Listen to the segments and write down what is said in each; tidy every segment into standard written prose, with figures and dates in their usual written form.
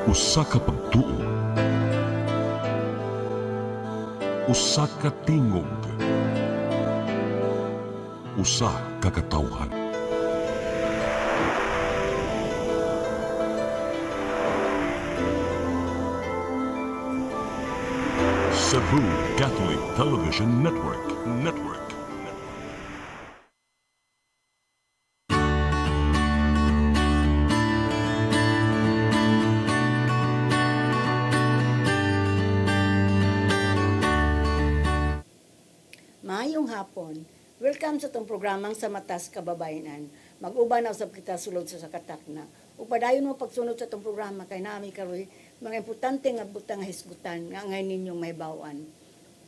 Usa ka pagtuo, usa ka tingog, usa ka katawhan. Cebu Catholic Television Network. Maayong hapon. Welcome sa itong programang sa Matas Kababayanan. Mag-uban na usab kita sulod sa sakatak na. Upadayon mo pagsunod sa itong programa kay nami karoy mga importante nga butang hisgutan nga ngay ninyong may bawan.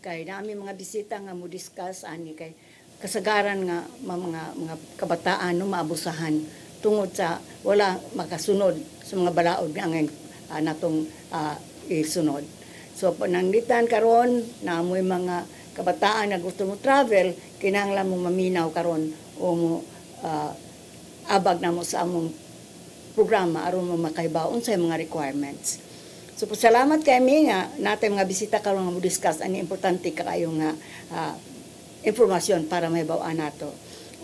Kay nami mga bisita nga mo discuss ani kay kasagaran nga mga kabataan no maabusahan tungod sa wala makasunod sa mga balaod nga ngay natong isunod. So pananglitan karon na amoy mga kabataan na gusto mo travel, kinahanglan mo maminaw karon o mo abag na mo sa among programa aron mo makaibaw unsay mga requirements. So salamat kay mi nga natin mga bisita karon nga mo discuss ani importante kaayo nga impormasyon para mahibaw-an nato.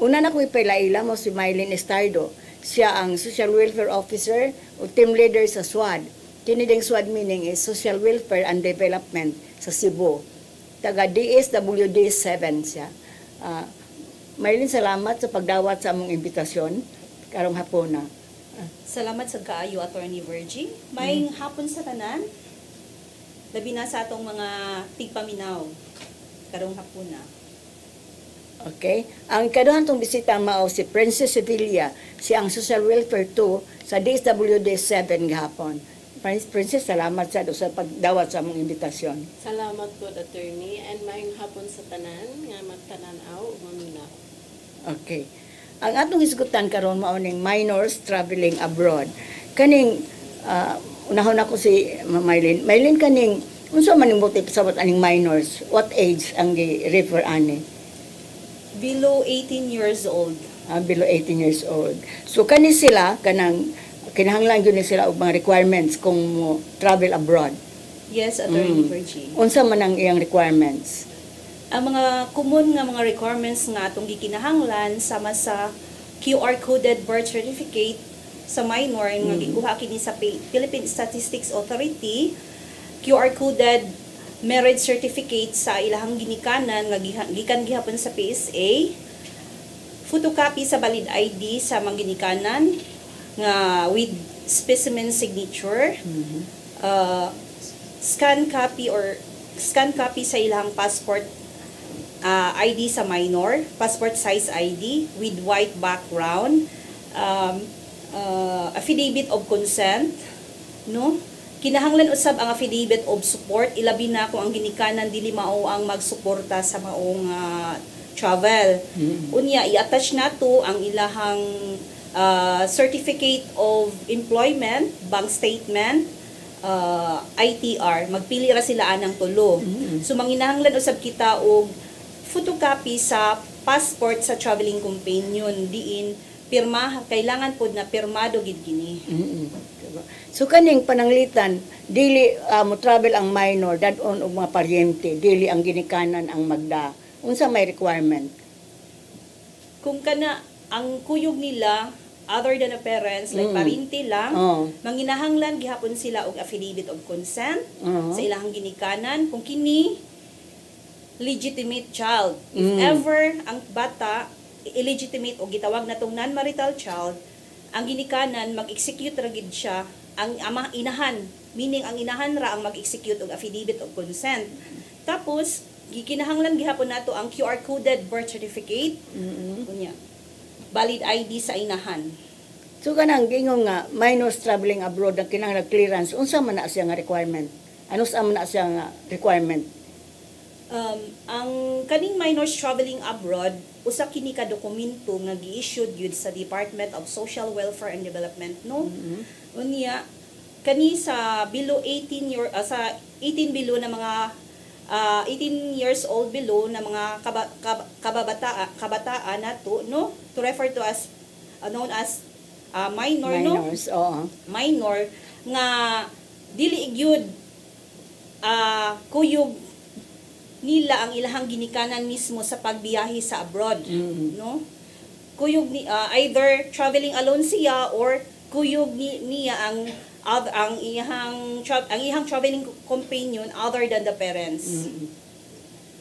Una na ko ipailaila mo si Mylene Estardo. Siya ang Social Welfare Officer o Team Leader sa SWAD. Kini ding SWAD meaning is Social Welfare and Development sa Cebu. Taga DSWD 7 siya. Maylin, salamat sa pagdawat sa among imbitasyon karong hapon na. Salamat sa kaayo, Attorney Virgie. May hapon sa tanan. Labi na sa atong mga tigpaminaw karong hapon na. Okay. Ang kaduhan tong bisita mao si Princess Sevilla, siya ang Social Welfare 2 sa DSWD 7 gahapon. Princess, salamat sa pagdawat sa among imbitasyon. Salamat po, attorney, and maayong hapon sa tanan nga magtananaw ug maminaw. Okay. Ang atong hisgutan karon mao ning minors traveling abroad. Kaning unahon ako si Mylene. Mylene, kaning unsa man ning motive sa aning minors? What age ang gi-refer ani? Below 18 years old. Below 18 years old. So kani sila kanang kinahanglan gyud sila og mga requirements kung mo travel abroad. Yes, Attorney Virgie. Unsa man ang iyang requirements? Ang mga common nga mga requirements nga atong gikinahanglan sama sa QR coded birth certificate sa minor nga gikuha kini sa Philippine Statistics Authority, QR coded marriage certificate sa ilahang ginikanan nga gikan gihapon sa PSA, photocopy sa valid ID sa mga ginikanan nga with specimen signature, scan copy sa ilang passport ID sa minor, passport size ID with white background, affidavit of consent, no? Kinahanglan usab ang affidavit of support, ilabi na kung ang ginikanan dili mao ang magsuporta sa maong travel. Unya i-attach nato ang ilahang certificate of employment, bank statement, ITR, magpili ra sila anang tulo. So manginahanglan usab kita og photocopy sa passport sa traveling companion diin pirma, kailangan pod na pirmado gid kini. So kaning pananglitan dili mo travel ang minor dadon og mga paryente, dili ang ginikanan ang magda. Unsa may requirement? Kung kana ang kuyog nila other than the parents, like parinti lang, manginahanglan gihapon sila og affidavit of consent sa ilang ginikanan kung kini legitimate child. If ever ang bata illegitimate o gitawag natong non-marital child, ang ginikanan mag-execute ra gid siya ang inahan, meaning ang inahan ra ang mag-execute og affidavit of consent. Tapos gikinahanglan gihapon nato ang QR coded birth certificate. Kunya valid ID sa inahan. So kanang gingong nga minors traveling abroad ang kinahanglan clearance, unsa man na siya nga requirement? Ano sa man na siya nga requirement? Ang kaning minors traveling abroad, usa kini ka dokumento nga gi-issued yun sa Department of Social Welfare and Development, no? Unya kani sa below 18 sa 18 below na mga 18 years old below na mga kabataan nato, no, to refer to as known as minor. Minors, no, minor nga dili gyud kuyog nila ang ilahang ginikanan mismo sa pagbiyahe sa abroad, no? Kuyog ni either traveling alone siya or kuyog niya ang iyang traveling companion other than the parents.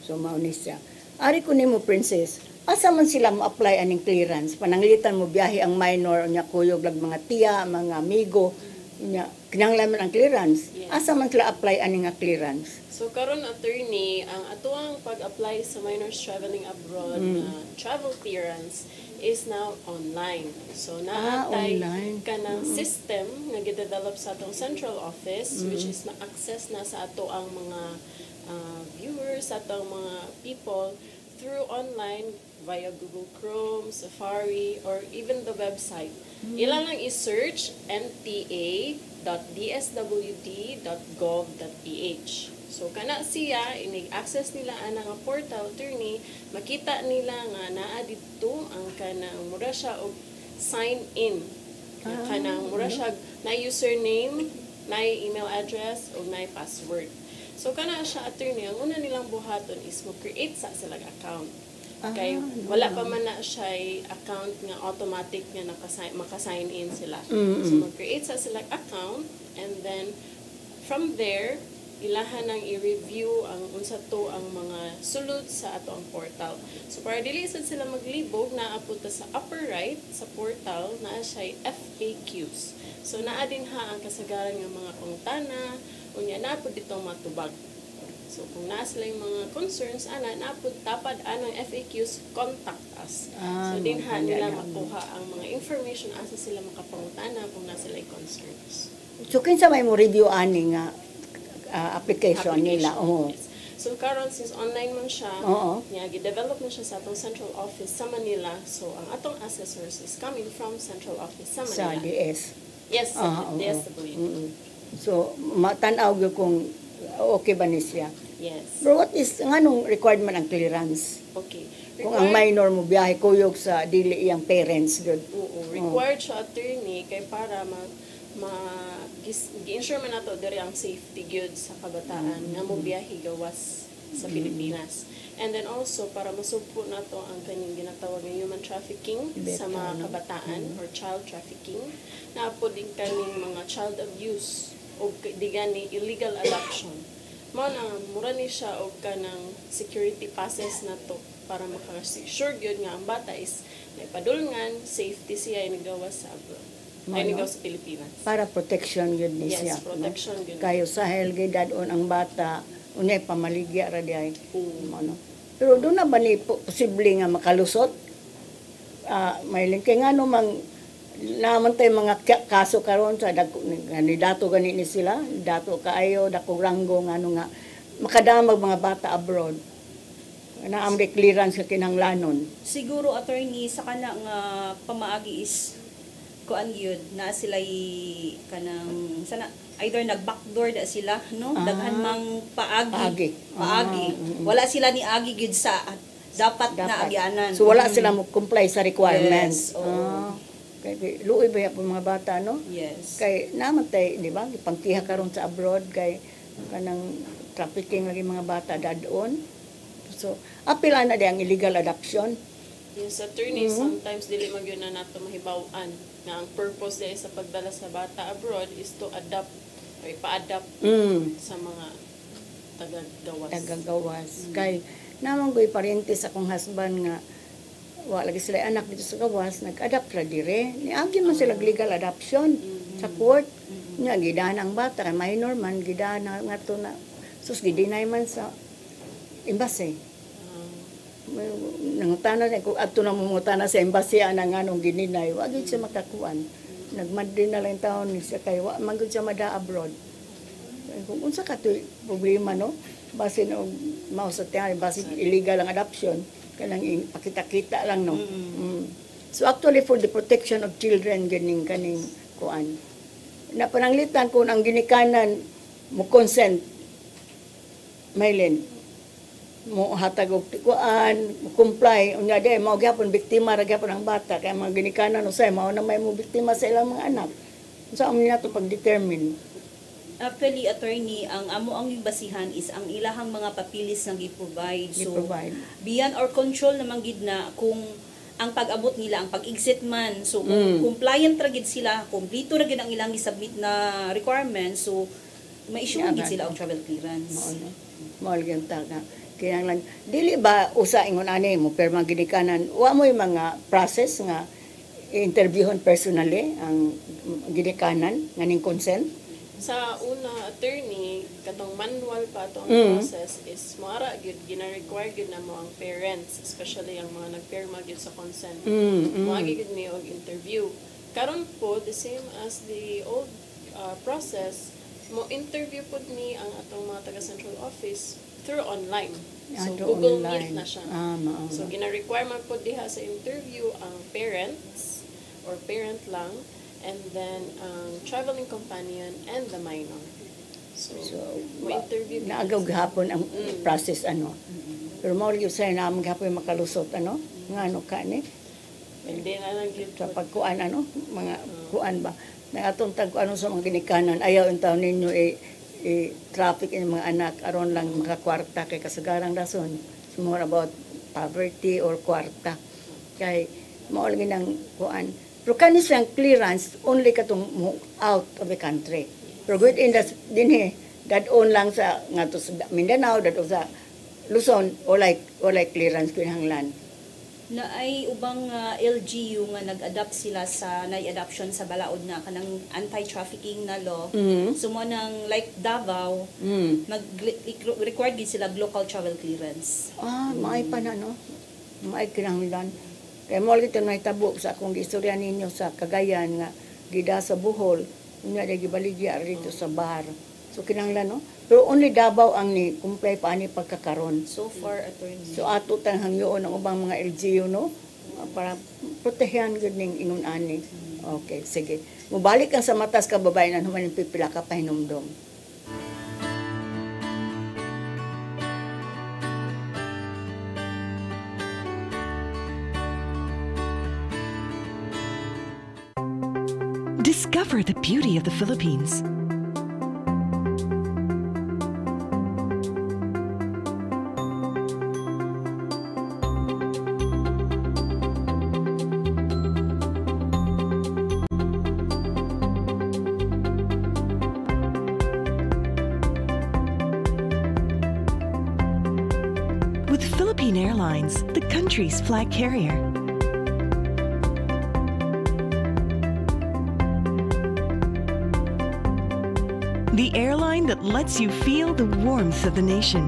So mao ni siya. Ari ko nimo princess, asa man sila mo-apply aning clearance? Pananglitan mo biyahe ang minor unya kuyog lag mga tiya, mga amigo unya kinahanglan ang clearance. Yes. Asa man sila apply aning nga clearance? So karon attorney, ang atuang pag-apply sa minors traveling abroad na travel clearance is now online. So naatay online. kanang system nga gidevelop sa atong central office which is na-access na sa ato ang mga viewers, sa atong mga people through online via Google Chrome, Safari, or even the website. Ila lang i-search nta.dswd.gov.ph. So kana siya inig-access nila ana nga portal attorney, makita nila nga naa didto ang kanang mura siya og sign in. Kanang mura siya na username, na email address ug na password. So kana siya attorney, ang una nilang buhaton is mo create sa silang account. Kay wala pa man na siya account nga automatic nga maka-sign in sila. So mag-create sa silang account and then from there ilahan nang i-review ang unsa to ang mga sulod sa ato ang portal. So para dili sad sila maglibog, naapod ta sa upper right sa portal naa siya FAQs. So naa din ha ang kasagaran nga mga pangutana unya naapod ditong matubag. So kung naa sila yung mga concerns ana naapod tapad anang FAQs, contact us. So din ha nila makuha ang mga information asa sila makapangutana kung naa sila concerns. So kinsa may mo review ani nga application nila? Yes. So karon since online man siya, niya gi-develop na siya sa atong central office sa Manila. So ang atong assessors is coming from central office sa Manila. Sa DS. Yes, sa DSWD. So matanaw gyud kung okay ba ni siya. Yes. Pero what is nganong required man ang clearance? Okay. Kung ang minor mo biyahe kuyog sa dili iyang parents good. Required siya attorney kay para gi-ensure man nato diri ang safety gyud sa kabataan nga mo biyahe gawas sa Pilipinas. And then also para masugpo nato ang kanyang ginatawag nga human trafficking sa mga kabataan or child trafficking. Naapod din kaning mga child abuse o digani illegal adoption. Mao na mura ni siya og kanang security passes nato para maka-sure gyud nga ang bata is may padulngan, safety siya ay nagawas sa abroad. Ay nagawas sa Pilipinas. Para protection yun ni siya. Yes, protection gyud. Kayo sa helgi dadon ang bata unya pamaligya ra di ay. Ano. Pero doon na ba ni posible nga makalusot? May kay ngano mang naman tay mga kaso karon sa dato gani ni sila, dato kaayo dako ranggo ngano nga makadamag mga bata abroad. Na ang clearance sa kinahanglanon. Siguro attorney sa kana nga pamaagi is kuan gyud na sila kanang sana either nag-backdoor da sila no daghan mang paagi. Wala sila ni agi gyud sa dapat na agyanan. So wala sila mo comply sa requirements. Yes. Kay luoy ba po mga bata no? Yes. Kay namatay di ba gipangkiha karon sa abroad kay kanang trafficking lagi mga bata dadon. So apila na di ang illegal adoption. Yes, attorney, sometimes dili magyud na nato mahibaw-an nga ang purpose dahil sa pagdala sa bata abroad is to adapt o ipa-adapt sa mga tagagawas. Kay naman ko'y parintis akong husband nga wala lagi sila anak dito sa gawas, nag-adapt ra dire. Niagi man sila legal adoption sa court. Nya gidana ang bata kay minor man gidana nga to na sus gidinay man sa embassy. Nangutana na kung ato na mumutana sa embassy anang anong gininay wa gyud siya makakuan. Nagmadri na lang taon ni siya kay wa man gyud siya mada abroad. Kung unsa ka to problema no basin og mao sa tiyan basin illegal ang adoption kanang pakita-kita lang no. So actually for the protection of children ganing kaning kuan na pananglitan kung ang ginikanan mo consent Maylin mo hatag og kuan mo comply unya day mao gyapon biktima ra gyapon ang bata kay mga ginikanan usay mao na may mo biktima sa ilang mga anak. So amo niya to pag-determine Actually, attorney, ang amo ang basihan is ang ilahang mga papilis nga gi-provide. So, beyond our control naman gid na kung ang pag-abot nila, ang pag-exit man. So, kung compliant ra gid sila, kumplito ra gid ang ilang gi-submit na requirements, so ma-issue gid sila og travel clearance. Mao gyud ta nga. Kaya lang dili ba usa ingon ani mo perma ginikanan, wa mo yung mga process nga interviewon personally ang ginikanan nganing consent. Sa una, attorney, katong manual pa ito ang process is maara gyud gina-require gyud na mo ang parents, especially ang mga nagpirma gyud sa consent. Moagi gyud mi og interview. Karon po, the same as the old process, mo interview pod ni ang atong mga taga central office through online. So Google Meet na siya. So gina-require man pod diha sa interview ang parents or parent lang, and then traveling companion and the minor. So mo interview naagaw gihapon ang process ano. Pero mao gyud say na gihapon makalusot ano ngano kani. Hindi na lang gyud sa pagkuan ano mga kuan ba. May atong tag ano sa mga ginikanan ayaw untaw ninyo traffic in mga anak aron lang makakwarta kay kasagarang rason. It's more about poverty or kwarta. Kay mao lagi nang kuan. Pero kanis lang clearance only katong out of the country. Pero within dinhi dadon lang sa ngadto sa Mindanao, dadon sa Luzon, walay clearance kinahanglan. Na ay ubang LGU nga nag-adapt sila sa nai-adoption sa balaod na kanang anti-trafficking na law. So mo nang like Davao, required gid sila local travel clearance. Maay pa na no. Maay kinahanglan. Kaya mo ulit yung tabo sa akong istorya ninyo sa Cagayan nga gida sa Bohol, nga gibaligya rito sa bar. So kinahanglan no. Pero only Davao ang ni comply pa ani pagkakaron. So far, attorney. So ato tanang hangyoon ang ubang mga LGU no para protehan gud ning ingon ani. Okay, sige. Mubalik ang sa matas kababayan human pipila ka pahinumdom. Discover the beauty of the Philippines. With Philippine Airlines, the country's flag carrier. The airline that lets you feel the warmth of the nation.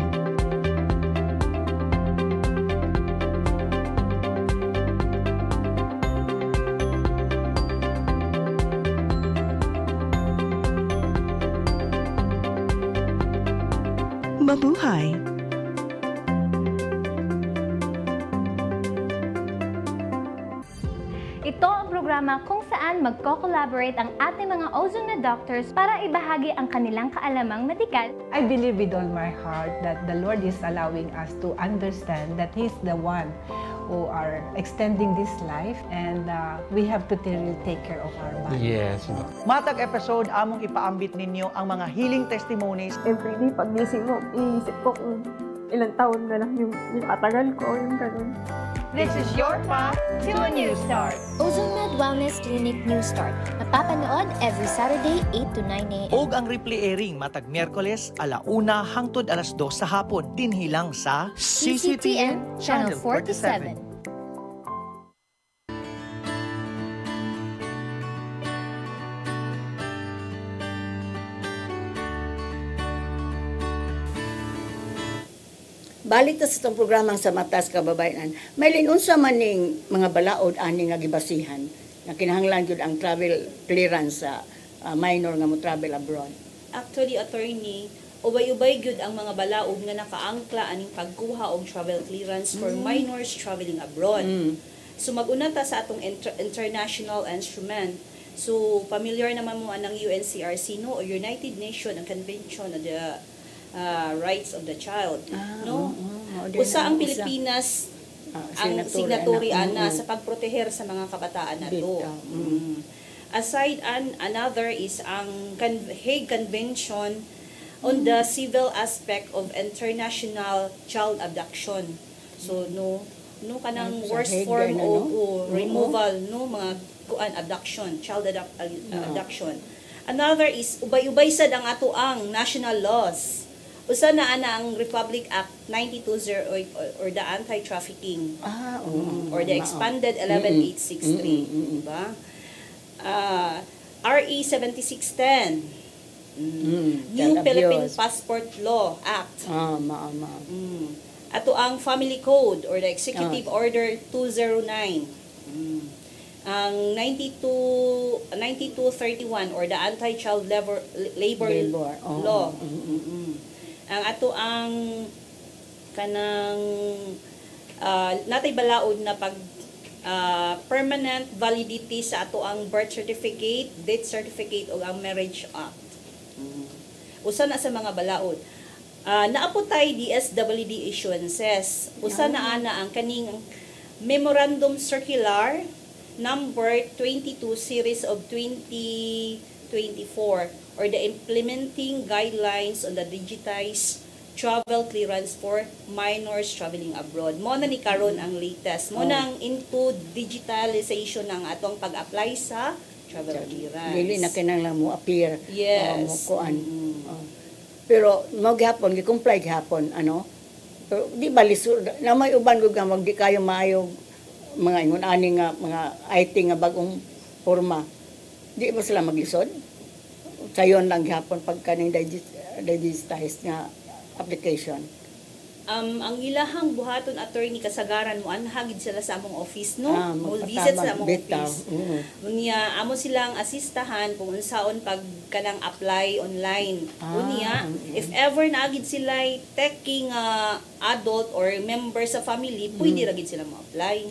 Mabuhay! Ito ang programa kung saan magko-collaborate ang ating mga ozone na doctors para ibahagi ang kanilang kaalamang medikal. I believe with all my heart that the Lord is allowing us to understand that He's the one who are extending this life, and we have to really take care of our body. Yes. Matag episode, among ipaambit ninyo ang mga healing testimonies. Everyday, pag-gising mo, iisip ko kung ilang taon na lang yung katagal ko, yung ganun. This is your path to a new start. OzoneMed Wellness Clinic New Start. Napapanood every Saturday, 8 to 9 a.m. Og ang replay airing matag Miyerkules, 1:00 hangtod 2:00 sa hapon. Dinhilang sa CCTN Channel 47. Balik ta sa itong programang sa Matas Kababayan. May linunsa man ning mga balaod ani nga gibasihan na kinahanglan gyud ang travel clearance sa minor nga mo travel abroad. Actually, attorney, ubay-ubay gyud ang mga balaod nga nakaangkla aning pagkuha og travel clearance for minors traveling abroad. So mag-una ta sa atong international instrument. So familiar naman mo anang UNCRC no, o United Nations Convention on the Rights of the Child, no? Usa ang Pilipinas ang signatory ana sa pagproteher sa mga kabataan nato. Aside another is ang Hague Convention on the civil aspect of international child abduction. So no kanang worst form of removal mga abduction, child abduction. Another is ubay-ubay sad ang ato ang national laws. Usa na ana ang Republic Act 9208 or the anti-trafficking. Or the expanded 11863, diba? RE 7610. New Philippine Passport Law Act. Ato ang Family Code or the Executive Order 209. Ang 9231 or the Anti-Child Labor Law. Ang ato ang kanang natay balaod na pag permanent validity sa ato ang birth certificate, death certificate o ang marriage act. Usa na sa mga balaod. Naapotay DSWD issuances. Usa na ana ang kaning Memorandum Circular number 22 series of 2024 or the implementing guidelines on the digitized travel clearance for minors traveling abroad. Mo na ni karon ang latest. Mo nang into digitalization ng atong pag-apply sa travel clearance. Dili na kinahanglan mo appear. Yes. Mo kuan. Pero mo gihapon gi-comply gihapon Pero di ba lisod na may uban gud nga di kayo maayo mga ingon ani nga mga IT nga bagong forma. Di ba sila maglisod? Sayon lang gihapon pag kaning digitized nga application. Ang ilahang buhaton attorney kasagaran mo anhagid sila sa among office mo visit sa among office. Unya amo silang asistahan kung unsaon pag kanang apply online. Unya if ever naagid sila taking adult or member sa family, pwede ra gid sila mo apply.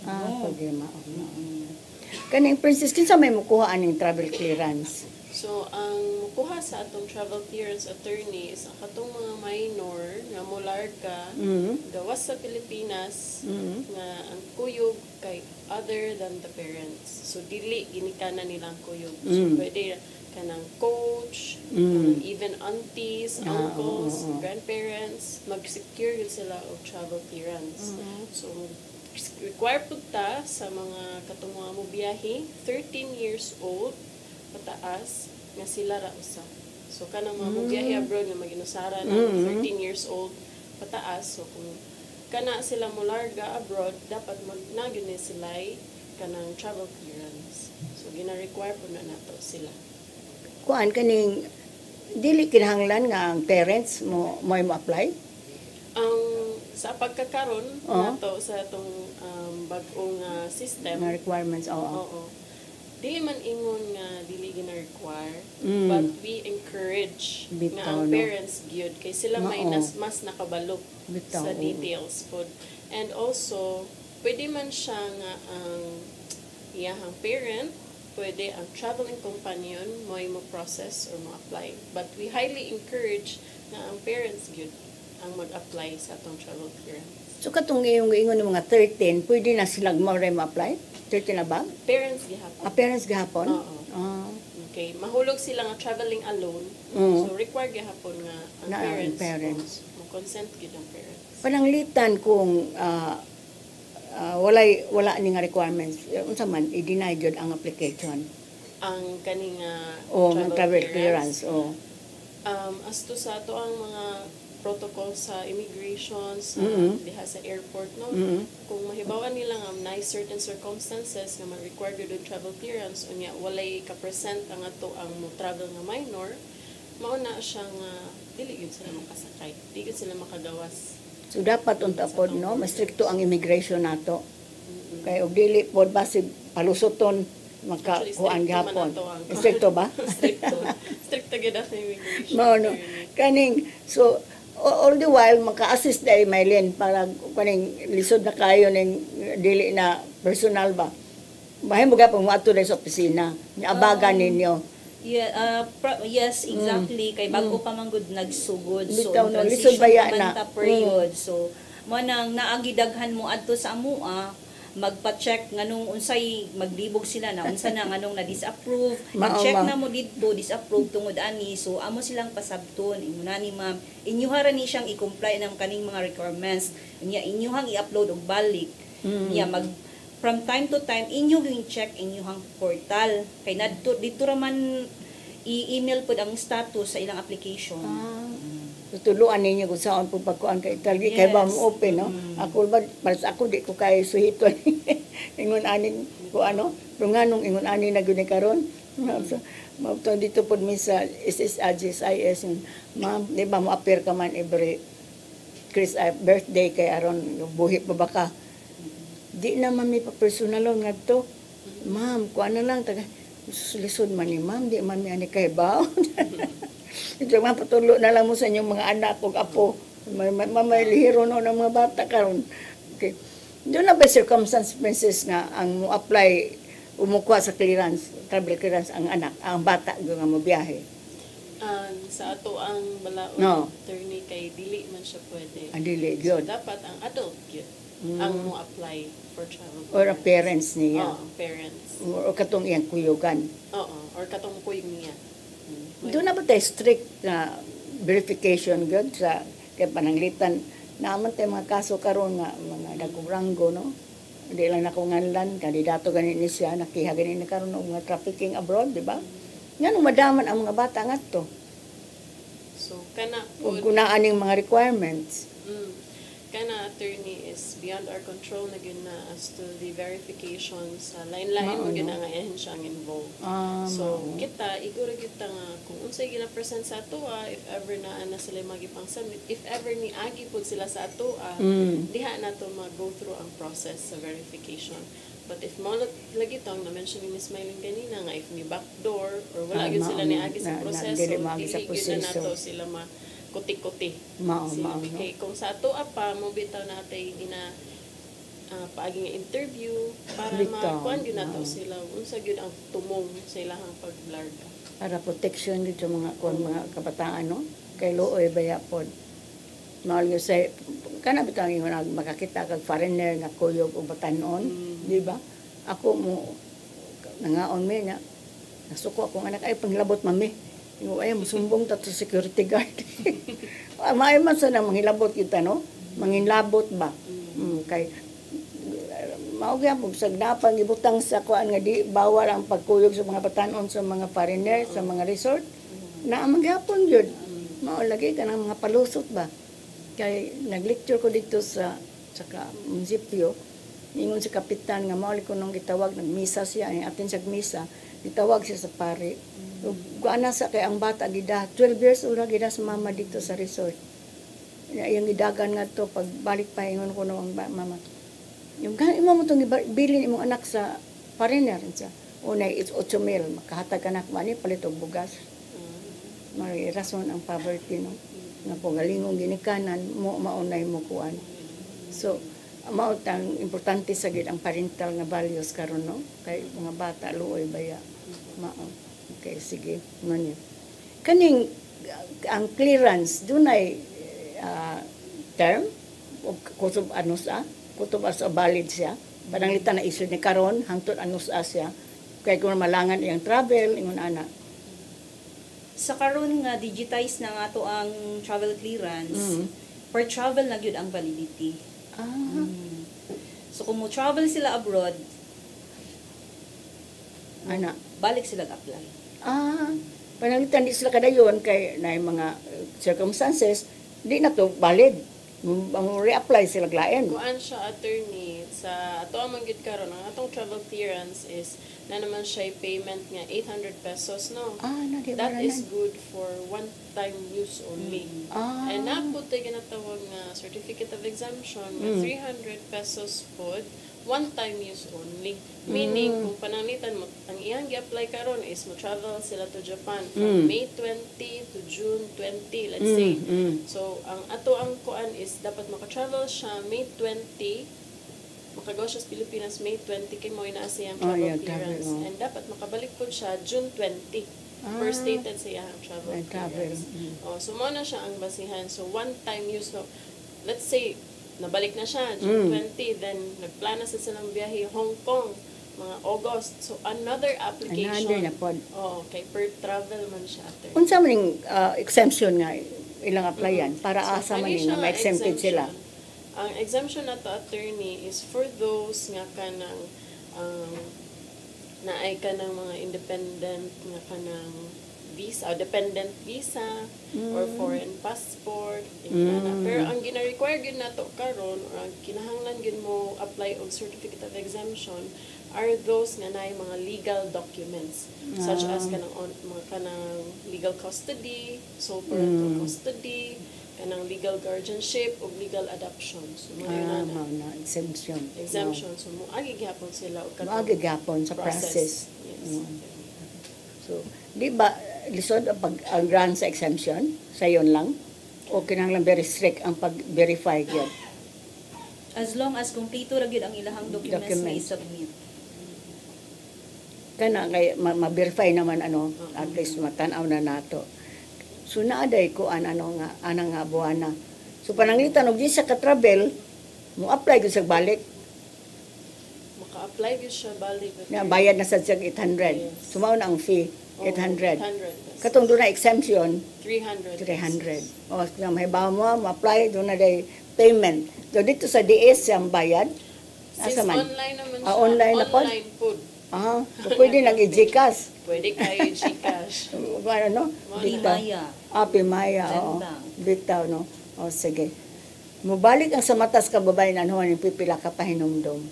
Kaning Princess kinsa may mukuha aning travel clearance? So, ang mukuha sa atong travel clearance attorney is ang katong mga minor nga molarga gawas sa Pilipinas nga ang kuyog kay other than the parents. So, dili ginikanan nilang kuyog. So, pwede kanang coach, even aunties, uncles, grandparents, mag-secure yun sila og travel clearance. So, require po ta sa mga katong mga mobiyahe, 13 years old, pataas nga sila ra usa. So kanang mga mobiyahe abroad nga maginusara na 13 years old pataas, so kung kana sila molarga abroad dapat magyud ni sila kanang travel clearance. So gina-require po na nato sila. Kuan kaning dili kinahanglan nga ang parents mo apply? Ang sa pagkakaron nato sa atong bag-ong system na requirements dili man ingon nga dili gina-require, but we encourage nga ang parents gyud kay sila may mas nakabalo sa details pod. And also pwede man siya nga ang iyahang parent, pwede ang traveling companion mo process or mo apply, but we highly encourage nga ang parents gyud ang mag-apply sa atong travel clearance. So katong ingon ng mga 13, pwede na sila ma-apply? 13 na ba? Parents gihapon. Parents gihapon? Okay, mahulog sila nga traveling alone. So required gihapon nga ang parents. Mo-consent gid ang parents. Pananglitan kung wala ni nga requirements, unsa man i-deny jud ang application. Ang kaning travel clearance. As to sa ato ang mga protocol sa immigration sa diha sa airport kung mahibawan nila nga na certain circumstances nga ma-require gud travel clearance unya walay ka-present ang ato ang mo travel nga minor, mao na siya nga dili gyud sila makasakay, dili gyud sila makagawas. So dapat unta pod mas stricto ang immigration nato. Kay og dili pod basi palusoton makakuan gihapon. Stricto ba? Stricto gid ang immigration. Kaning so all the while maka-assist dai Maylin para kaning lisod na kayo ning dili na personal ba. Mahimo gapon mo ato sa opisina, niabagan ninyo. Yes, exactly. Kay bago pa man gud nagsugod, so lisod baya na period. So mo nang naagidaghan mo adto sa amoa magpa-check nganong unsay maglibog sila na unsa na nganong na disapprove. Mao, Check ma. na mo dito disapprove tungod ani. So amo silang pasabton ingon ni ma'am. Inyuha ni siyang i-comply ng kaning mga requirements. Unya inyuhang i-upload og balik. Unya from time to time inyo yung check inyuhang portal. Kay dito ra man i-email pod ang status sa ilang application. Tutuluan ninyo kung saan po pagkuhan kay Italgi kay ba mo open, no? Ako ba, para sa ako, di ko kay suhito. Ingon aning, kung ano, pero nga nung ingon aning na guni karon. So, dito po sa SSIS, ma'am, di ba mo appear ka man every birthday kay aron, buhi pa ba ka? Di naman may pa-personalon nga to. Ma'am, kuha na lang, lisod man ni ma'am, di man may kay ba? Ito mga patulo na lang mo sa inyong mga anak o apo. May lihiro no ng mga bata karon. Okay. Doon na ba circumstances nga ang mo apply umukuha sa clearance, travel clearance ang anak, ang bata nga mo biyahe? Sa ato ang balaod attorney kay dili man siya pwede. Dili, So yun. dapat ang adult yun ang mo apply for travel Or a clearance. parents niya. Parents. O katong iyang kuyugan. Or katong kuyog niya. Doon na ba tayo strict na verification good sa kaya pananglitan naman tayo mga kaso karon nga mga dagkong ranggo, no? Hindi lang nakunganlan, kandidato ganin ni siya, nakiha ganin na karon ng mga trafficking abroad, di ba? Yan, madaman ang mga bata nga to. So, kana Kung kunaan yung mga requirements. kana attorney is beyond our control na gyud na as to the verification sa line-line mo gyud nga ehensya ang involved. So kita iguro gyud ta nga kung unsay gina-present sa atoa, if ever na sila magipang submit, if ever ni agi pud sila sa atoa, diha na to mag-go through ang process sa verification. But if mo lagi tong na-mention ni Ms. Mylene kanina nga if ni backdoor or wala gyud sila ni agi sa proseso, dili gyud na nato sila kuti-kuti. Okay, kung sa ato pa, mo bitaw natin paagi nga interview para makuan gyud nato sila unsa gyud ang tumong sa ilahang paglarga. Para protection gyud sa mga mga kabataan, no? Kay looy baya pod. Mahal gyud say kana bitaw ingon makakita kag foreigner nga kuyog o batanon, di ba? Ako mo nangaon mi nga nasuko akong anak ay panglabot mami. Yung ay musumbong tato security guard. May man sa nang manghilabot kita, no? Manginlabot ba? Kay mao gyud pag sagdapang ibutang sa kuan nga di bawal ang pagkuyog sa mga batanon sa mga foreigner sa mga resort. Naa magyapon gyud. Mao lagi kanang mga palusot ba? Kay nag-lecture ko dito sa munisipyo. Ingon si kapitan nga mao ko nung gitawag nagmisa siya, atin sa misa. Gitawag siya sa pare. Kuana sa kay ang bata gida 12 years old gida sa mama dito sa resort. Yung gidagan nga to pagbalik pa ingon ko no ang mama. Yung imo mo tong bilin imong anak sa foreigner sa. Unay it's 8,000 makahatag ka na mani palit og bugas. May rason ang poverty, no. Nga po galingong ginikanan mo maunay mo kuan. So mao tang importante sa gid ang parental nga values karon, no. Kay mga bata luoy baya. Mao. Okay, sige. Nganyan. Kaning ang clearance dunay term o kutob ano sa kutob as valid siya. Pananglitan na issue ni karon hangtod ano sa siya. Kay kung malangan iyang travel ingon ana. Sa karon nga digitize na nga to ang travel clearance, per travel na gyud ang validity. So kung mo travel sila abroad, ana balik sila apply. Pananglitan di sila kadayon kay na mga circumstances di na to valid. Ang reapply sila glaen. Kuan siya attorney sa ato ang manggid karon ang atong travel clearance is na naman siya payment nga 800 pesos, no. That is good for one time use only. And napud tay ginatawag nga certificate of exemption nga 300 pesos pod one time use only. Meaning kung pananglitan mo ang iyang gi-apply karon is mo travel sila to Japan from May 20 to June 20, let's say. So ang ato ang kuan is dapat maka-travel siya May 20, makagawa siya sa Pilipinas May 20 kay mo ina sa iyang travel clearance. And dapat makabalik po siya June 20 per stated sa iyang travel clearance. So mo na siya ang basihan. So one time use, no. Let's say nabalik na siya June 20, then nagplana sa silang biyahe Hong Kong mga August. So another application. Another na pod. Kay per travel man siya attorney. Unsa man ning exemption nga ilang applyan para asa man ning ma-exempted sila? Ang exemption na to attorney is for those nga kanang naay kanang mga independent nga kanang visa, dependent visa or foreign passport. Pero ang gina-require gyud nato karon or ang kinahanglan gyud mo apply og certificate of exemption are those nga naay mga legal documents such as mga kanang legal custody, sole parental custody, kanang legal guardianship o legal adoption. So na exemption. So mo agi gyapon sila og agi gyapon sa process. Yes. So di ba lisod ang grant sa exemption sayon lang o kinahanglan very strict ang pag-verify gyud? As long as kompleto ra gyud ang ilahang documents na i-submit. Kana kay ma-verify naman at least matan-aw na nato. So naaday ko anang nga buwana. So pananglitan og di sa ka-travel mo apply gyud sa balik. Maka-apply gyud siya balik. Na bayad na sa 800. Yes. So mao na ang fee 800. Katong doon na exemption 300. O nga mahibaw mo apply doon na day payment. So dito sa DS ang bayad. Asa man? Online naman siya. Online na po? Online food. So pwede nang i-Gcash. Pwede kayo i-Gcash. Pimaya. Pimaya. Bitaw, no? O, sige. Mubalik ang sa matas kababayan, yung pipila ka pahinumdum.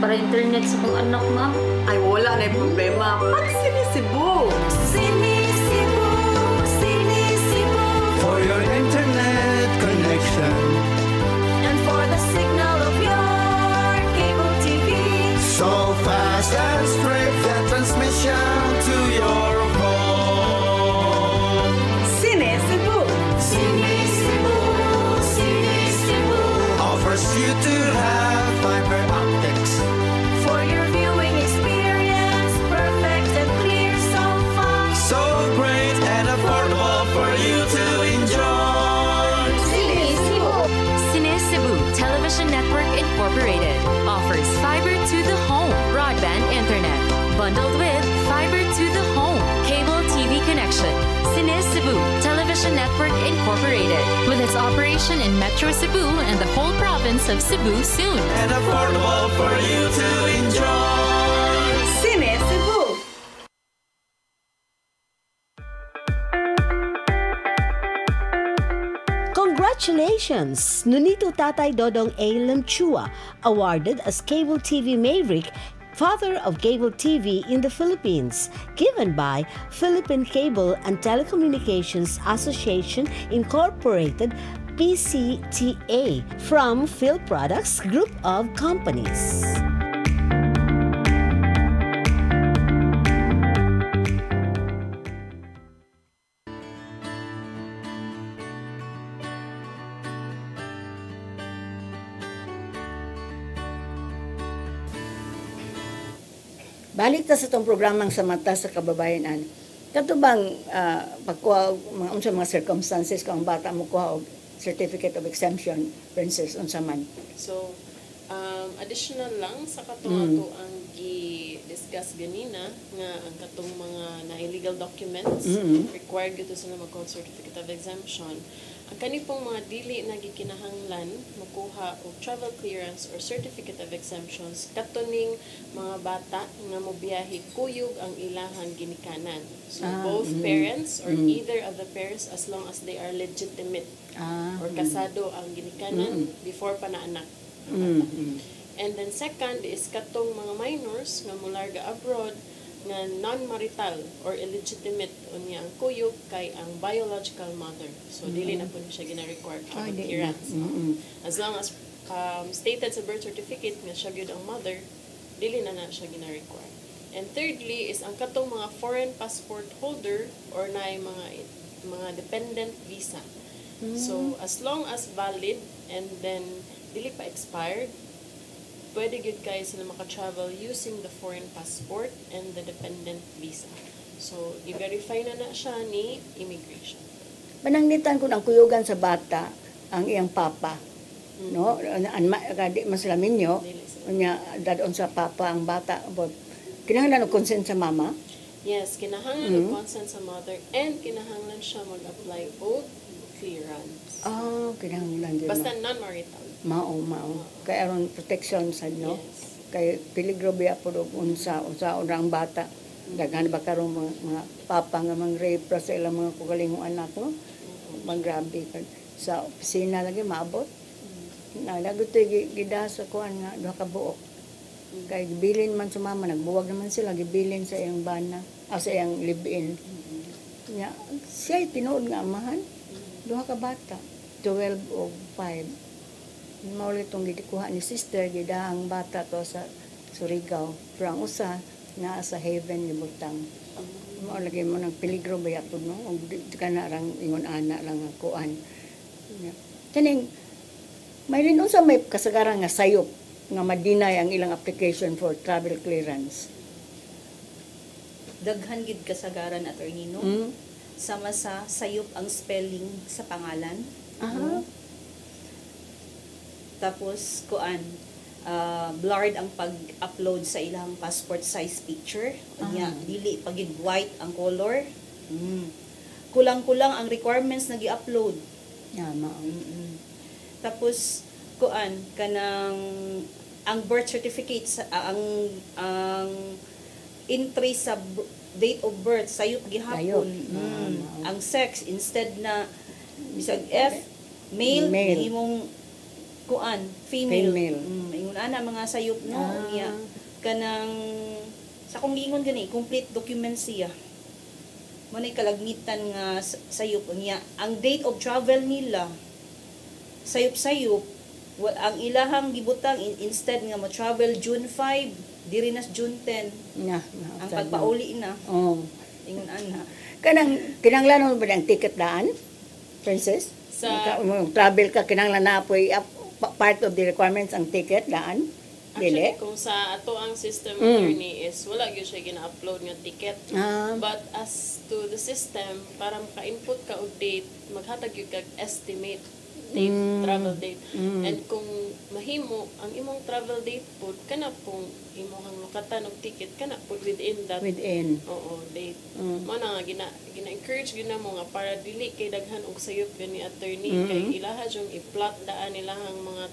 Para internet sa kong anak, ma'am. Ay, wala na yung problema. Pag Sinisibu! Sinisibu! Sinisibu! For your internet connection and for the signal of your cable TV. So fast and straight the transmission to your home. Sinisibu! Sinisibu! Sinisibu! Offers you to have fiber optics. For your viewing experience, perfect and clear so far. So great and affordable for you to enjoy. Sinisibu! Sinisibu Television Network Incorporated offers fiber to the home broadband internet bundled with fiber to the home cable TV connection. Sinisibu Television Network Incorporated with its operation in Metro Cebu and the whole province of Cebu soon. And affordable for you to enjoy. Sinisibu! Congratulations! Nunito Tatay Dodong A. Lamchua, awarded as Cable TV Maverick, Father of Cable TV in the Philippines, given by Philippine Cable and Telecommunications Association Incorporated, PCTA, from Phil Products Group of Companies. Balik ta sa itong programang sa mata sa kababayanan. Kato bang pagkuha mga circumstances kung ang bata mo kuha og certificate of exemption, princess, unsa man? So, additional lang sa katong ato ang gi-discuss ganina nga ang katong mga na-illegal documents required gito sila mag-call certificate of exemption. Ang kanipong mga dili na gikinahanglan makuha og travel clearance or certificate of exemptions katuning mga bata nga mobiyahe kuyog ang ilahang ginikanan. So both parents or either of the parents as long as they are legitimate or kasado ang ginikanan before pa naanak ang bata. And then second is katong mga minors nga molarga abroad nga non-marital or illegitimate unya ang kuyog kay ang biological mother. So dili na po siya gina-require travel clearance. As long as stated sa birth certificate nga siya gyud ang mother, dili na siya gina-require. And thirdly is ang katong mga foreign passport holder or naay mga dependent visa. So as long as valid and then dili pa expired, pwede gyud kay sila maka-travel using the foreign passport and the dependent visa. So i-verify na siya ni immigration. Pananglitan ko ang kuyugan sa bata ang iyang papa. No, di maslamin nyo nya dadon sa papa ang bata but kinahanglan og consent sa mama. Yes, kinahanglan og consent sa mother and kinahanglan siya mag-apply og clearance. Kinahanglan gyud. Basta non-marital. Mao. Kay aron protection sa no. Yes. Kay peligro biya pud og unsa ang bata. Daghan ba karon mga papa nga mang-rape sa ilang mga kugalingong anak no. Maggrabe sa opisina lagi maabot. Nagatoy gida sa kuan nga duha ka buok. Kay gibilin man sa mama nagbuwag naman sila gibilin sa iyang bana sa iyang live-in. Nya siya tinuod nga amahan. Duha ka bata, 12 o 5. Maulit itong gikuha ni sister, gida ang bata to sa Surigao. Pero ang usa, na sa Haven ni Butang. Maulagay mo ng peligro ba yato, no? O di ka na rang ingon ana lang ang kuan. Kaning, may rin sa may kasagaran nga sayop, nga madinay ang ilang application for travel clearance. Daghan gid kasagaran, attorney, no? Sama sa sayop ang spelling sa pangalan. Tapos blurred ang pag-upload sa ilang passport size picture. Dili pagid white ang color. Kulang-kulang ang requirements na gi-upload. Tapos kanang ang birth certificate ang entry sa date of birth sayop gihapon. Ang sex instead na bisag F male. Himong female. Ingon ana mga sayop no unya kanang sa kung giingon gani complete document siya. Mo nay kalagmitan nga sayop unya ang date of travel nila sayop ang ilahang gibutang instead nga mo travel June 5 diri nas June 10 ang pagpauli na. Ingon ana kanang kinahanglan ba ang ticket daan princess sa travel ka kinahanglan na poy part of the requirements ang ticket daan. Actually, kung sa ato ang system attorney is wala gyud siya gina-upload nga ticket. But as to the system, para maka-input ka og date, maghatag gyud kag estimate date, travel date. And kung mahimo ang imong travel date pud kana pong imong lukatan og ticket kana pud within that date. Mo na gina-encourage gyud namo nga para dili kay daghan og sayop gani attorney kay ilaha jung i-plot daan nilahang mga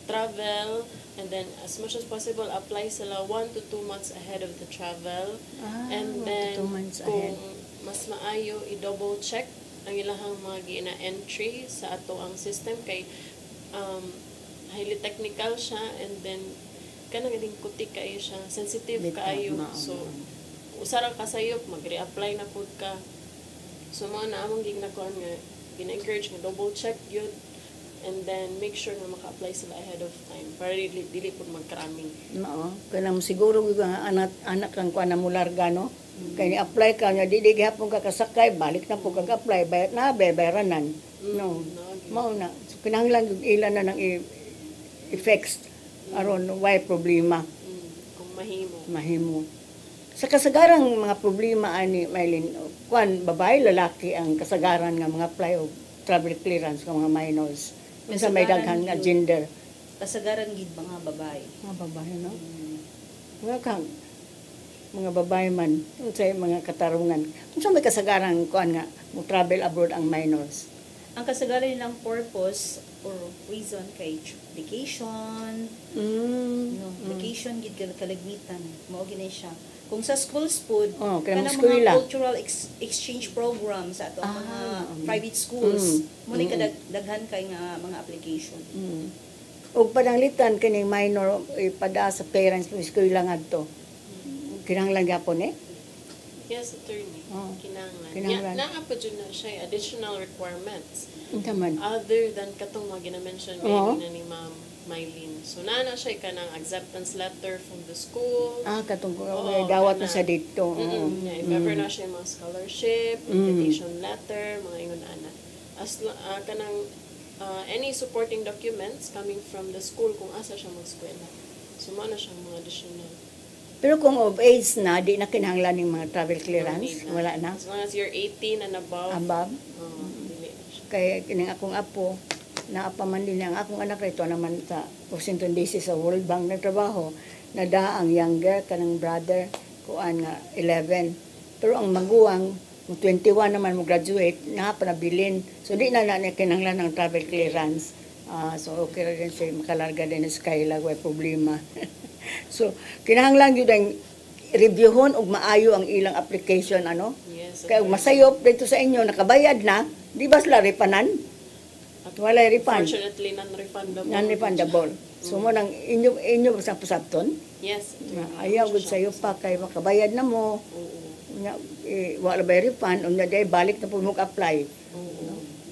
travel and then as much as possible apply sila 1 to 2 months ahead of the travel. And then kung mas maayo i-double check ang ilahang mga gina-entry sa ato ang system kay highly technical siya and then kanang ding kutik kayo siya, sensitive kaayo. So usara ka sayop mag-reapply na pud ka. So mga naamong ginakuan nga gina-encourage nga double check yun and then make sure na maka-apply sila ahead of time para dili pud magkaraming. Kanang siguro nga anak kang kuan na mularga no. Kaya ni-apply ka niya, di gihapon ka kasakay, balik na po kag-apply, bayaranan. No, mao na. So, kinahanglan ilan na ng effects aron why problema. Kung mahimo. Sa kasagarang mga problema ani Maylin, kuan babae lalaki ang kasagaran nga mga apply og travel clearance ng mga minors. Minsan may daghan nga gender. Kasagaran gid mga babae. Mga babae no. Mga babae man sa mga katarungan. Unsa may kasagaran kuan nga mo travel abroad ang minors? Ang kasagaran nilang purpose or reason kay vacation. Vacation gid kalagmitan. Mao gini siya. Kung sa schools food, kanang mga cultural exchange program sa ato mga private schools, mo ni kadaghan kay nga mga application. Og pananglitan kining minor ipada sa parents ng eskwela ngadto. Kinahanglan gyapon Yes, attorney. Kinahanglan. Kinahanglan. Naa pa dyan na siya additional requirements. Taman. Other than katong mga ginamention na ni Ma'am Mylene. So, naa siya ka ng acceptance letter from the school. Katong dawat na sa dito. If ever na siya mga scholarship, invitation letter, mga ingon ana. As kanang any supporting documents coming from the school kung asa siya mag-eskwela. So, na siyang mga additional. Pero kung of age na, di na kinahanglan ng mga travel clearance, wala na. As long as you're 18 and above. Dili na siya. Kaya kining akong apo, naapaman din ang akong anak rito naman sa Washington DC sa World Bank nagtrabaho, nada ang younger kanang brother kuan nga 11. Pero ang maguwang 21 naman mo graduate, napanabilin. So di na kinahanglan ng travel clearance. So okay rin siya makalarga din sa Skylag, way problema. So kinahanglan gyud ang reviewhon og maayo ang ilang application ano. Yes, kay masayop dito sa inyo nakabayad na, di ba sila repanan? At wala refund. Unfortunately non-refundable. Non-refundable. So mo nang inyo sa pasabton? Yes. Ayaw gud sayo pa kay makabayad na mo. Wala ba refund unya day balik na pud mo apply.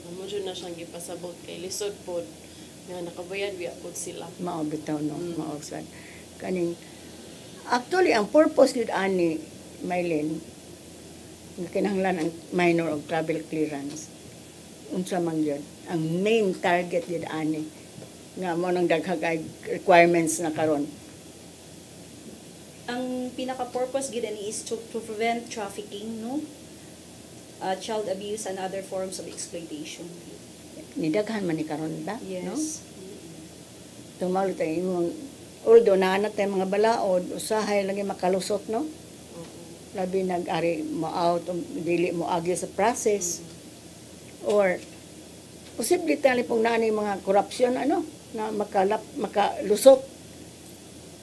Amo jud na siyang gipasabot kay lisod pod nga nakabayad biya pod sila. Mao bitaw no, mao sad. Kaning actually ang purpose gid ani Mylene kinahanglan ang minor of travel clearance. Unsa man gyud ang main target gid ani nga mo nang daghang requirements na karon. Ang pinaka-purpose gid ani is to prevent trafficking, no? Child abuse and other forms of exploitation. Nidaghan man ni karon ba? Yes. No? Tumaw tayo yung although naanat tayo mga balaod, usahay lagi makalusot, no? Labi nag-ari mo out, dili mo agi sa process. Or, posible tali pong nani mga corruption, ano? Na makalusot.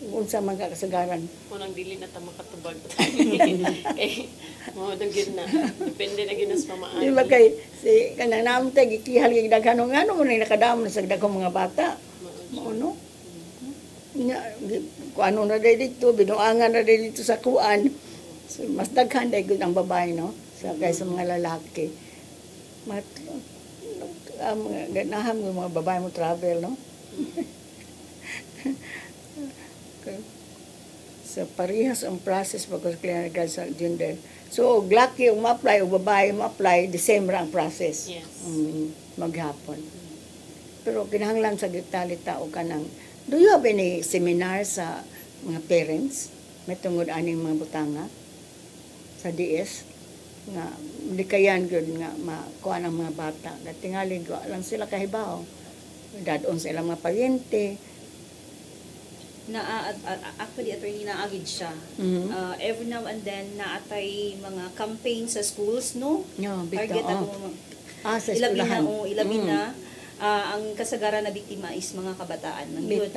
Unsa man kasagaran. Unang dili na ta makatubag. Kay mo dagin na. Depende na ginas pamaan. Di ba kay si kanang naam tay gikihal gyud daghan ngano mo ni nakadamo sa daghang mga bata. Mo no? Nya ko ano na dito binuangan na dito sa kuan. So, mas daghan day gud ang babae no sa kaysa mga lalaki. Mga ganahan mo mga babae mo travel no. Okay. So, parehas ang process pagkaklinig sa gender. So, lucky yung ma-apply, o babae ma-apply, the same ra ang process. Yes. Maghapon. Pero kinahanglan sa gitalita o kanang, do you have any seminar sa mga parents? May tungod aning mga butanga sa DS? Nga, hindi kayan yun nga makuha ng mga bata. Tingali ko, lang sila kahibaw. Dadon sa ilang mga paryente. Actually attorney naagid siya. Every now and then naatay mga campaign sa schools, no? Target sa eskwelahan. Ilabi na ang kasagaran na biktima is mga kabataan ng youth.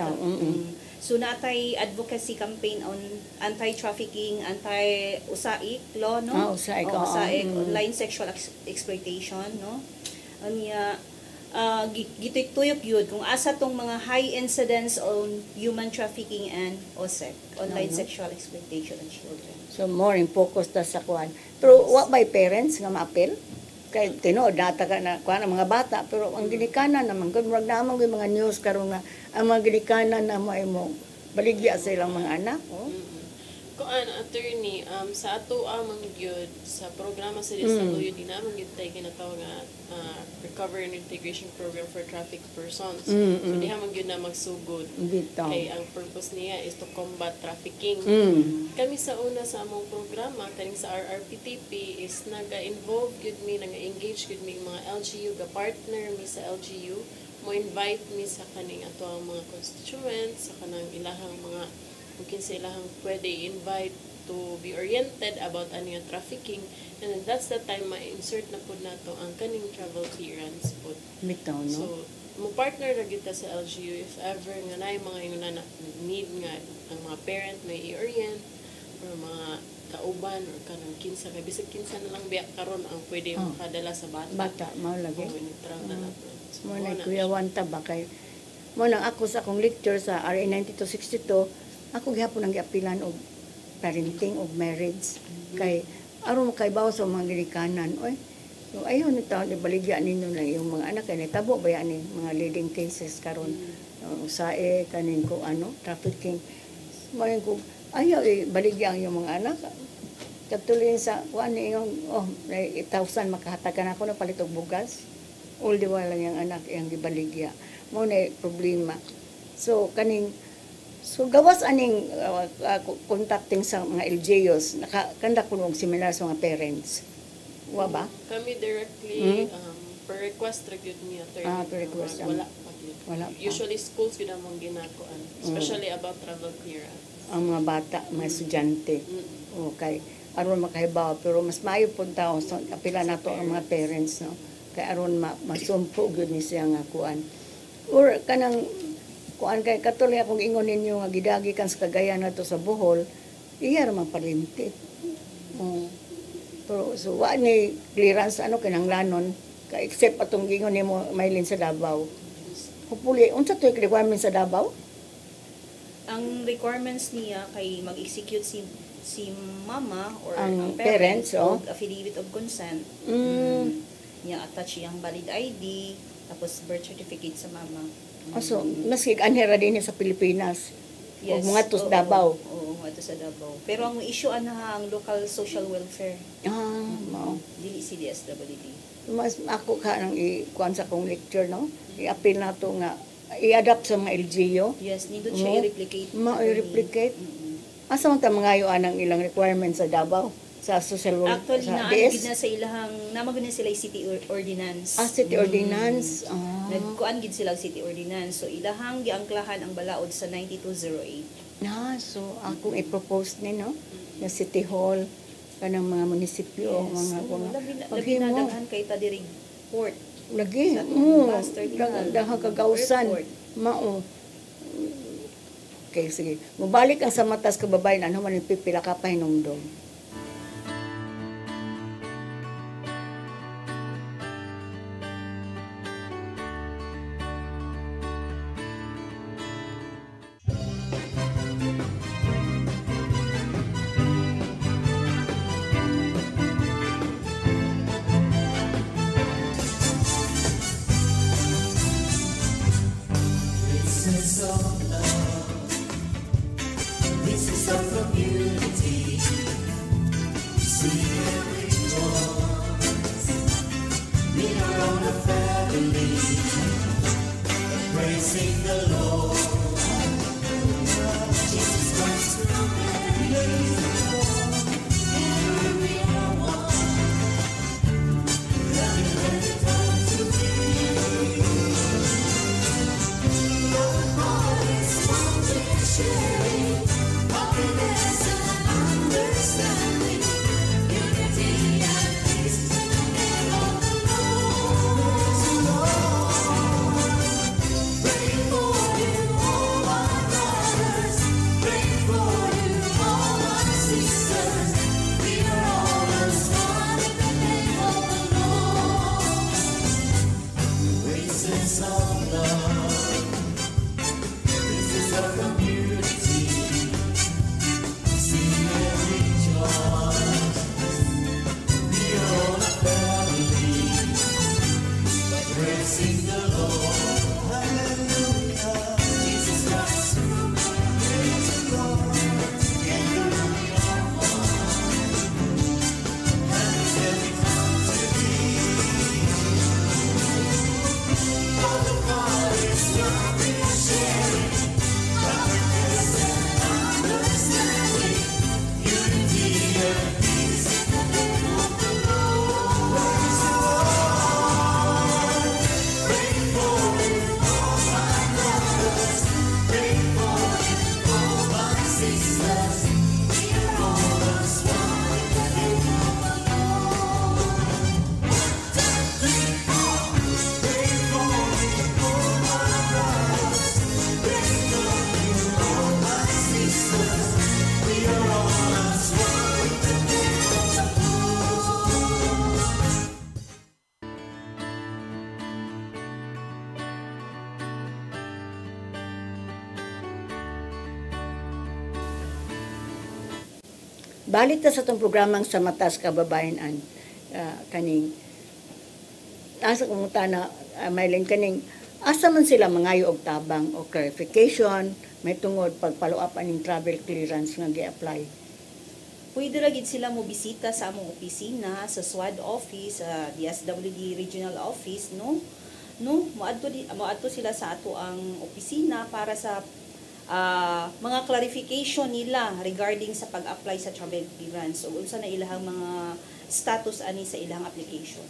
So naatay advocacy campaign on anti-trafficking, anti-USAIC law, no? USAIC, online sexual exploitation, no? Gituyok yun kung asa tong mga high incidence on human trafficking and OSEC, online sexual exploitation of children. So more in focus ta sa kuan. Pero what by parents nga maapil? Kay tinuod data ka na kuan ang mga bata pero ang ginikanan naman kun murag namang mga news karon nga ang mga ginikanan na mo baligya sa ilang mga anak. Kuan attorney sa ato amang gyud sa programa sa DSWD naman gyud tay ginatawag nga Recovery and Integration Program for Trafficked Persons. So diha man gyud na magsugod. Kay ang purpose niya is to combat trafficking. Kami sa una sa among programa kaning sa RRPTP is naga-involve gyud mi, naga-engage gyud mi mga LGU ga partner mi sa LGU, mo invite mi sa kaning ato ang mga constituents sa kanang ilahang mga mungkin sa ilahang pwede invite to be oriented about ano yung trafficking, and then that's the time ma-insert na po nato ang kaning travel clearance po. Bitaw, no? So, mo-partner na kita sa LGU if ever nga na yung mga yung need nga ang mga parent may i-orient or mga kauban or kanang kinsa, kay bisag kinsa na lang biya karon ang pwede makadala sa bata. Bata, mao lagi. Na nato. Mo na Kuya Wanta ba kay mo nang ako sa akong lecture sa RA 9262 ako gihapon ang giapilan og parenting og marriage kay aron makaibaw sa mga ginikanan. Oy, so, ayaw ni tao, baligya ninyo lang yung mga anak, kaya tabo ba yan mga leading cases karon usae, kanin ko trafficking. Maring ko, ayaw baligya yung mga anak. Katulin sa, yung 8,000 makahatagan ako na palitog bugas. All the while lang yung anak, yung gibaligya. Mo na problema. So, gawas aning contacting sa mga LGUs, nakakanda ko ng seminar sa mga parents. Wa ba? Kami directly, per request reviewed niya. Per request. Wala pa. Usually schools yun ang ginakuan. Especially about travel clearance. Ang mga bata, mga estudyante. Okay. Aron makahibaw. Pero mas maayo po tao. So, apila na to ang mga parents. No? Kaya aron masumpo yun ni siya nga kuan. Or kanang kuan kay katuloy akong ingon ninyo nga gidagi kan sa Cagayan na to sa Bohol, iya raman palimtit. Pero so wa ni clearance kinanglanon ka except atong gingon nimo mailin sa Davao. Hopefully unsa to requirement sa Davao? Ang requirements niya kay mag-execute si mama or ang parents og affidavit of consent. Niya attach yang valid ID tapos birth certificate sa mama. So, mas anhera din sa Pilipinas. Yes. O mga to sa Davao. Oo, mga to sa Davao. Pero ang issue ang local social welfare. Mao. Dili CDSWD. Mas ako nang ikuan sa kong lecture, no? I-appeal na to nga i-adapt sa mga LGU. Yes, nindot siya i-replicate. I-replicate. Asa man ta mangayo anang ilang requirements sa Davao? Sa social work actually sa DS? Na sa ilahang namagud na sila city ordinance. City ordinance. Nagkuan gid sila city ordinance. So ilahang giangklahan ang balaod sa 9208. So akong i-propose ni no na City Hall kanang mga munisipyo, mga labi na daghan kay ta diri port. Lagi. Daghan kagawsan. Mao. Okay, sige. Mubalik ang sa matas kababayan ano man pipila ka pa hinumdum. Happiness and understanding, unity and Balik ta sa itong programang sa Matas Kababayan-an. Kaning, asa kumuta na, Maylin, kaning, asa man sila mangayo og tabang o clarification, may tungod pag-follow up aning travel clearance nga gi-apply. Pwede ra gid sila mo bisita sa among opisina, sa SWAD office, sa DSWD regional office, no? Moadto sila sa ato ang opisina para sa mga clarification nila regarding sa pag-apply sa travel clearance o unsa na ilahang mga status ani sa ilang application.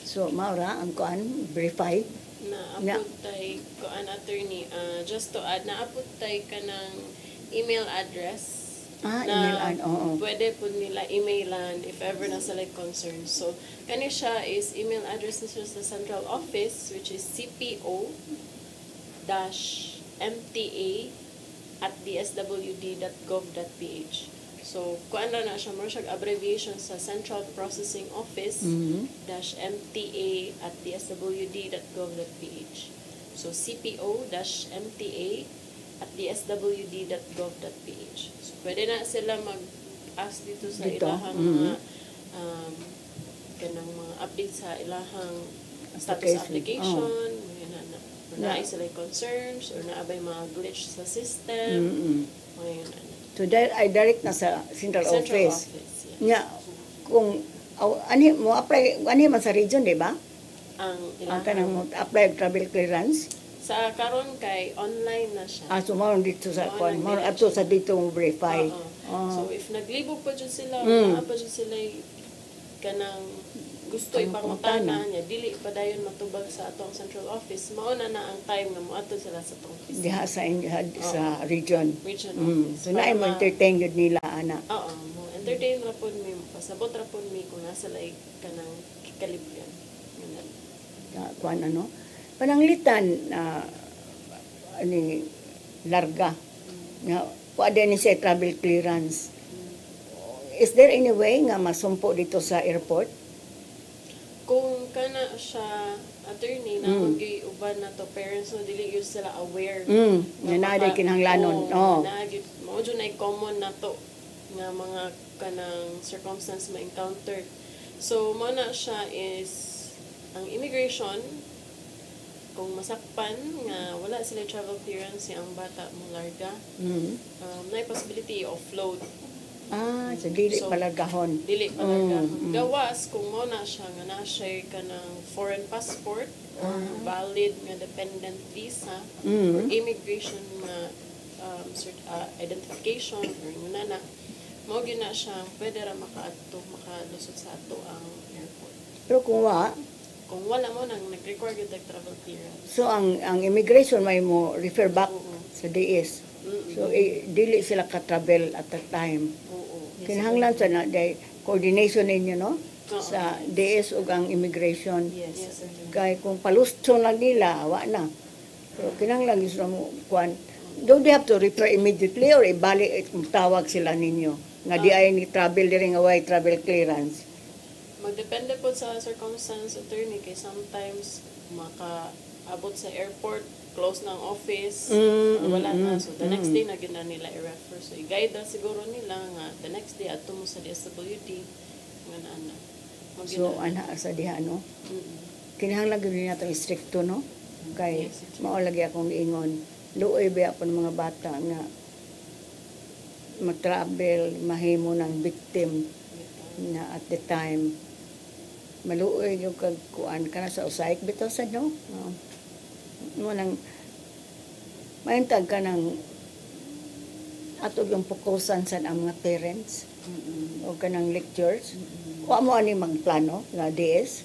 So, maura, ang kuan, verify. Naapod tay kuan attorney, just to add, naapod tay ka ng email address email oo. Pwede po nila emailan if ever na sila concerned. So, kani siya is email address na siya sa central office, which is cpo-mta@dswd.gov.ph. So, kuan na siya, mo siya abbreviation sa Central Processing Office -mta@dswd.gov.ph. So, cpo-mta@dswd.gov.ph. So, pwede na sila mag-ask dito sa ilahang mga kanang mga update sa ilahang status application, na sila concerns or naabay mga glitch sa system. So, I direct na sa central office. Yes. Kung ani mo apply ani man sa region, di ba? Ang kanang mo apply travel clearance. Sa karon kay online na siya. So mo dito sa kon, mo ato sa dito mo verify. So if naglibog pa jud sila, pa jud sila kanang gusto ipangutana niya, dili pa dayon matubag sa atong central office. Mauna na ang time nga moadto sila sa atong office. Diha sa sa region. Region office. So na mo entertain gud nila ana. Oo, mo entertain ra pud mi, pasabot ra pud mi kung nasa lay kanang kikalipyan. Kuan ano? Pananglitan ani larga. Nga pwede ni sa travel clearance. Is there any way nga masumpo dito sa airport? Kung kana siya attorney na mag-uban na to parents no dili gyud sila aware nga naa kinahanglanon. Naa gyud mao jud na common na to nga mga kanang circumstance ma-encounter. So mo na siya is ang immigration kung masakpan nga wala sila travel clearance ang bata mo larga. Na possibility offload. So dili palargahon. Dili palargahon. Gawas kung mo na siya nga na-share ka ng foreign passport or valid nga dependent visa or immigration nga identification or nana mo gyud na siya pwede ra makalusot sa ato ang airport. Pero kung wala mo nang nag-require yung travel clearance. So ang immigration may mo refer back sa DS. So dili sila ka-travel at that time. Kinahanglan sa na coordination ninyo, no? Sa DS ug ang immigration. Kay kung palustron lang nila, awa na. So kinahanglan gyud mo kuan. Do they have to refer immediately or ibalik tawag sila ninyo nga di ay ni travel diri nga way travel clearance? Magdepende po sa circumstance attorney kay sometimes makaabot sa airport, close ng office, or wala na. So the next day na gina nila i-refer. So i-guide na siguro nila nga the next day ato mo sa DSWD nga na. So ana sa diha no. Kinahanglan gyud nato stricto no. Kay mao lagi akong ingon. Luoy ba ako ng mga bata nga mag-travel, mahimo ng victim na at the time maluoy yung kagkuan ka na sa usaik bitaw sa no. Mo nang maintag ka ng atog yung fokusan sa ang mga parents o kanang lectures. Wa mo ani magplano nga DS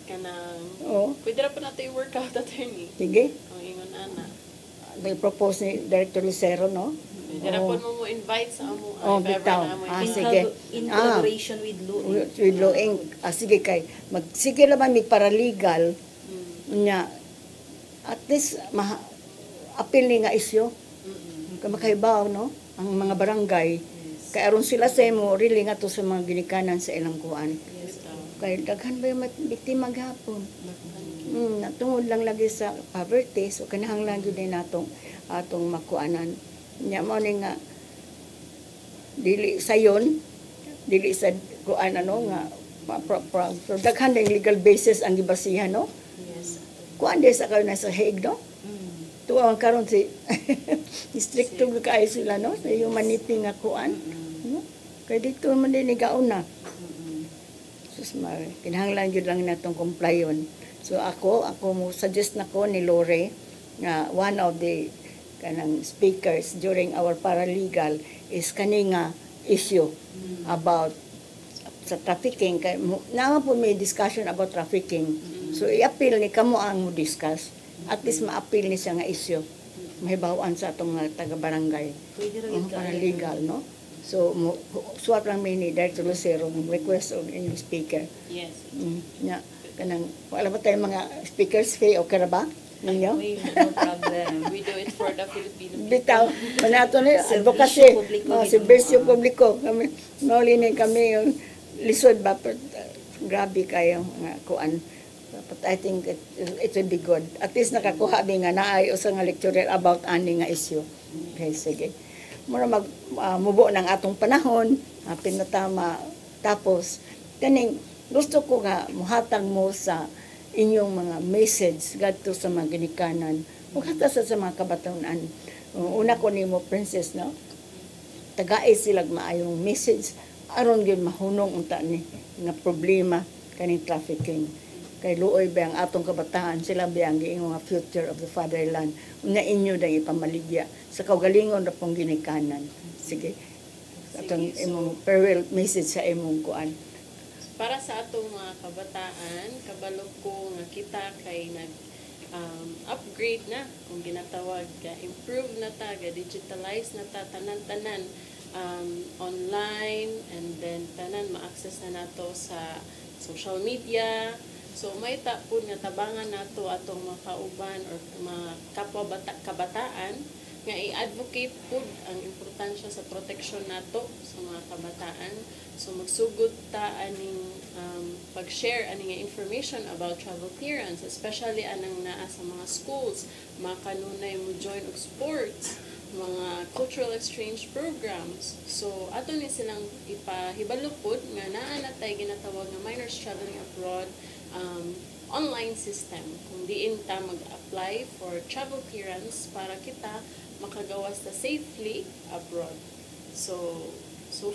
kanang pwede ra pa nato i-work out attorney. Sige. Ang ingon ana. They propose ni Director Lucero, no? Pwede ra po mo invite sa amo. Bitaw. Sige. In collaboration with Law Inc. With Law Inc. Sige kay sige naman may paralegal nya at least apil ni nga isyo. Makaibaw, no? Ang mga barangay kay aron sila sa mo really nga to sa mga ginikanan sa ilang kuan. Kay daghan ba yung biktima gahapon? Natungod lang lagi sa poverty, so kinahanglan gyud din natong atong makuanan. Nya mo ni nga dili sayon, dili sa kuan ano nga daghan ng legal basis ang gibasihan, no? Yes. Kuan din sa kayo na sa Hague, no? Tuwang karon si stricto kaayo sila, no? Sa humanity nga kuan. No? Kaya dito man din igaon na. Sus, kinahanglan yun lang natong complyon. So ako mo suggest na ko ni Lore nga one of the kanang speakers during our paralegal is kani nga issue about sa trafficking. Kaya naman po may discussion about trafficking. So i-appeal ni kamo ang mo discuss. At least ma-appeal ni siya nga issue. Mahibawaan sa atong mga taga-barangay. Pwede rin paralegal, no? So, suwat lang may ni Director Lucero ng request of inyong speaker. Yes. Kanang, wala ba tayong mga speakers fee o karaba? Ninyo? No problem. We do it for the Filipino people. Bitaw, manato ni advocacy. Servisyo publiko. Kami, maulinin kami yung lisod ba? Grabe kayo nga kuan. But I think it will be good. At least nakakuha din nga naay usa nga lecturer about ani nga issue. Okay, sige. Mura mubo ng atong panahon, pinatama tapos kaning gusto ko nga muhatag mo sa inyong mga message gadto sa mga ginikanan. Ug hata sa mga kabataonan. Una ko nimo Princess, no? Tagaay sila maayong message aron gyud mahunong unta ni nga problema kaning trafficking. Kay luoy ba ang atong kabataan, sila ba ang giingon nga future of the fatherland. Nga inyo dang ipamaligya sa kaugalingon na pong ginikanan. Sige. Atong imong farewell message sa imong kuan. Para sa atong mga kabataan, kabalo ko nga kita kay nag upgrade na kung ginatawag ga improve na ta, ga digitalize na ta tanan-tanan online, and then tanan ma-access na nato sa social media. So may tapon nga tabangan nato atong mga kauban or mga kapwa kabataan nga i-advocate pud ang importansya sa protection nato sa mga kabataan. So magsugod ta aning pag-share aning information about travel clearance, especially anang naa sa mga schools, mga kanunay mo join og sports, mga cultural exchange programs. So ato ni silang ipahibalupod nga naa na tay ginatawag nga minors traveling abroad online system kung diin ta mag-apply for travel clearance para kita makagawas ta safely abroad. So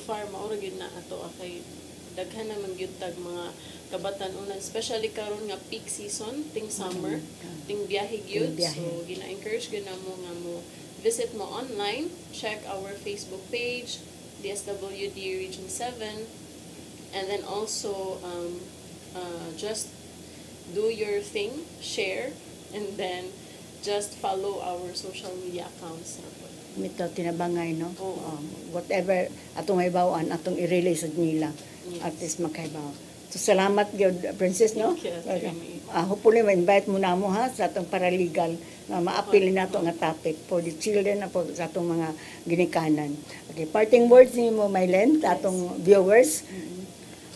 far maura gyud na ato kay daghan naman gyud tag mga kabatan-unan, especially karon nga peak season ting summer, ting biyahe gyud. So gina-encourage gyud na mo nga mo visit mo online, check our Facebook page, DSWD Region 7, and then also just do your thing, share, and then just follow our social media accounts. Mito tinabangay, no? Whatever atong ibawaan, atong i-release nila. At least makaibaw. So salamat gyud Princess, no? Hopefully ma-invite mo na mo ha sa atong paralegal na ma-appeal nato nga topic for the children na po sa atong mga ginikanan. Okay, parting words ni mo Mylen sa atong viewers.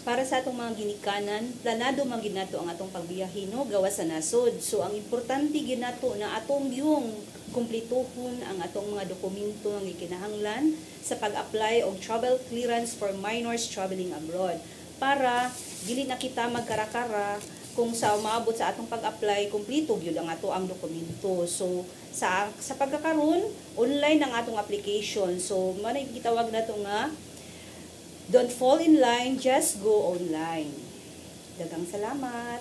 Para sa atong mga ginikanan, planado man gid nato ang atong pagbiyahe no gawas sa nasod. So ang importante gid nato na atong yung kumplituhon ang atong mga dokumento nga gikinahanglan sa pag-apply og travel clearance for minors traveling abroad. Para dili na kita magkarakara kung sa maabot sa atong pag-apply, kumplito gyud ang ato ang dokumento. So sa pagkakaroon, online ang atong application. So manay gitawag nato nga don't fall in line, just go online. Daghang salamat.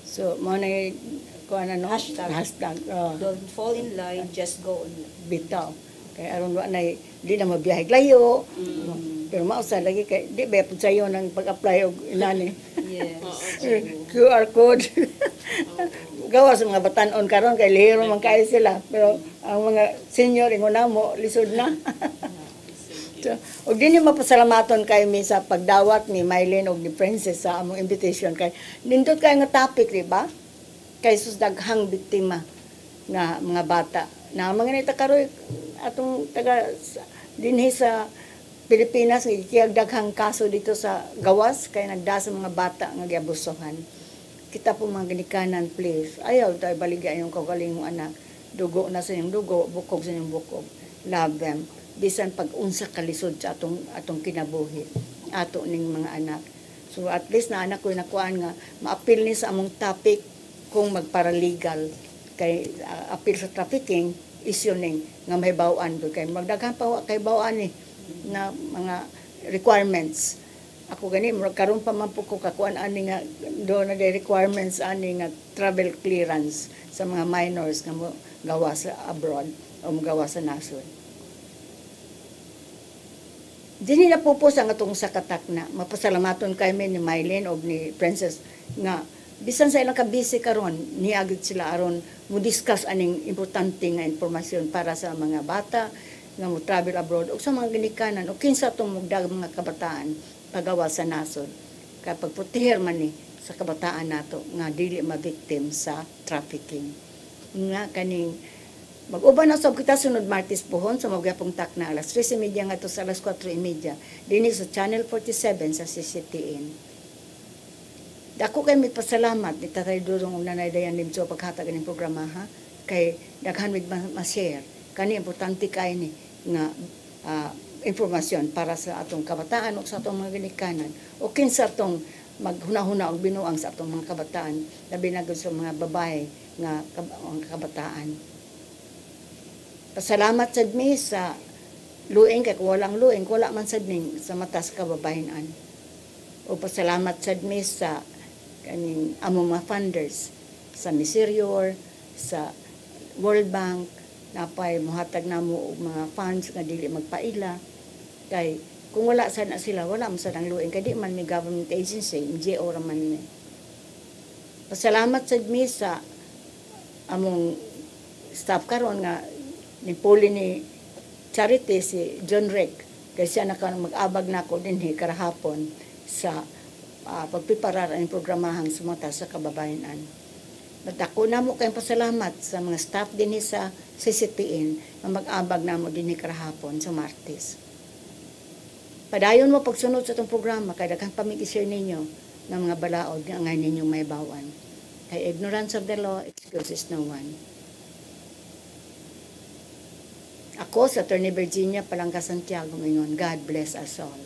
So, mo na kuan ano hashtag don't fall in line, just go online. Bitaw. Kay aron wa nay di na mabiyahe layo. Pero mausa lagi kay di ba pud sayo nang pag-apply og inani. Yes. QR code. Gawas mga batan-on karon kay lihiro man kay sila. Pero ang mga senior ingon na mo lisod na. So, og din mapasalamaton kay mi sa pagdawat ni Mylen og ni Princess sa among invitation kay nindot kay nga topic, di ba? Kay sus daghang biktima nga mga bata. Na mga nita karoy atong taga dinhi sa Pilipinas nga daghang kaso dito sa gawas kay nagda sa mga bata nga giabusuhan. Kita po mga ginikanan, please. Ayaw tayo baligya yung kaugalingong anak. Dugo na sa inyong dugo, bukog sa inyong bukog. Love them. bisan pag-unsa kalisod sa atong kinabuhi ato ning mga anak. So at least na anak ko nakuan nga maapil ni sa among topic kung magparalegal kay apil sa trafficking issue ning nga may bawaan kay magdaghan pa kay bawaan ni na mga requirements. Ako gani karon pa man po ko kakuan ani nga do na the requirements ani nga travel clearance sa mga minors nga mo gawa sa abroad o mo gawa sa nasod. Dini na po ang atong sa katakna. Mapasalamaton kami ni Mylene o ni Princess nga bisan sa ilang kabisi karon niagid sila aron mo discuss aning importante nga impormasyon para sa mga bata nga mo travel abroad o sa mga ginikanan o kinsa tong mugdag mga kabataan pagawa sa nasod kapag proteher man ni sa kabataan nato nga dili mabiktim sa trafficking nga kaning mag-uban na sab kita sunod Martes pohon sa magyapong takna alas 3:30 ngadto sa alas 4:30 dinhi sa Channel 47 sa CCTN. Dako kay magpasalamat ni Tatay Dudong ug Nanay Dayan Limso paghatag ning programa ha kay daghan mig ma-share kani importante kay ni nga impormasyon para sa atong kabataan o sa atong mga ginikanan o kinsa atong maghuna-huna og binuang sa atong mga kabataan labi na sa mga babae nga kabataan. Pasalamat sad mi sa luing kay kung walang luing wala man sad ning sa matas kababayenan. O pasalamat sad mi sa kaning among mga funders sa Miserior, sa World Bank napay mohatag namo og mga funds nga dili magpaila kay kung wala sana sila wala man sad ang luing kay di man may government agency NGO ra man ni. Pasalamat sad mi sa among staff karon nga ni puli ni Charity si John Rick kay siya mag-abag nako dinhi karahapon sa pagpiparar ang programahang sumata sa kababayenan. Dako na mo kayong pasalamat sa mga staff din sa CCTN na mag-abag na mo din karahapon sa Martes. Padayon mo pagsunod sa itong programa kaya daghang pamig-share ninyo ng mga balaod nga ngay ninyong may bawan. Kay ignorance of the law excuses no one. Ako sa Attorney Virginia Palangka Santiago ngayon. God bless us all.